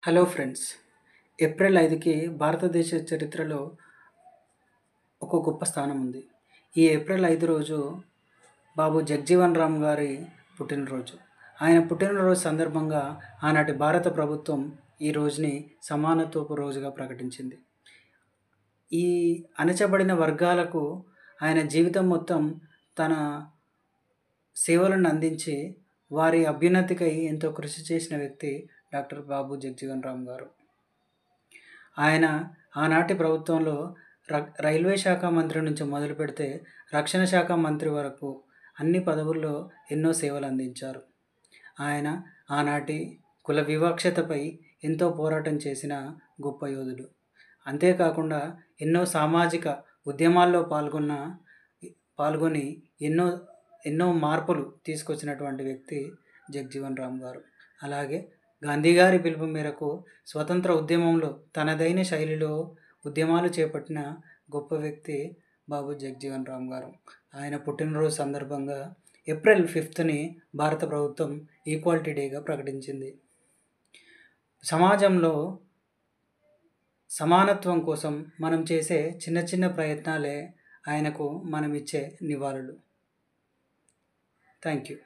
Hello friends. April 5కి భారతదేశ చరిత్రలో ఒక గొప్ప స్థానం ఉంది. ఈ ఏప్రిల్ 5 రోజు బాబు జగ్జీవన్ రామ్ గారి పుట్టినరోజు. ఆయన పుట్టినరోజు సందర్భంగా ఆనాటి భారత ప్రభుత్వం ఈ రోజుని సమానత్వపు రోజుగా ప్రకటించింది. ఈ అణచబడిన వర్గాలకు ఆయన జీవితం మొత్తం తన సేవలను అందించి వారి అభ్యున్నతికై ఎంతో కృషి చేసిన వ్యక్తి డాక్టర్ బాబు జగ్జీవన్ రామ్ గారు. ఆయన ఆనాటి ప్రభుత్వంలో రైల్వే శాఖ మంత్రి నుంచి మొదలుపెడితే రక్షణ శాఖ మంత్రి వరకు అన్ని పదవుల్లో ఎన్నో సేవలు అందించారు. ఆయన ఆనాటి కుల వివక్షతపై ఎంతో పోరాటం చేసిన గొప్ప యోధుడు. అంతేకాకుండా ఎన్నో సామాజిక ఉద్యమాల్లో పాల్గొని ఎన్నో మార్పులు తీసుకొచ్చినటువంటి వ్యక్తి జగ్జీవన్ రామ్ గారు. అలాగే గాంధీ గారి పిలుపు మేరకు స్వతంత్ర ఉద్యమంలో తనదైన శైలిలో ఉద్యమాలు చేపట్టిన గొప్ప వ్యక్తి బాబు జగ్జీవన్ రామ్ గారు. ఆయన పుట్టినరోజు సందర్భంగా ఏప్రిల్ 5ని భారత ప్రభుత్వం ఈక్వాలిటీ డేగా ప్రకటించింది. సమాజంలో సమానత్వం కోసం మనం చేసే చిన్న చిన్న ప్రయత్నాలే ఆయనకు మనం ఇచ్చే నివాళులు. Thank you.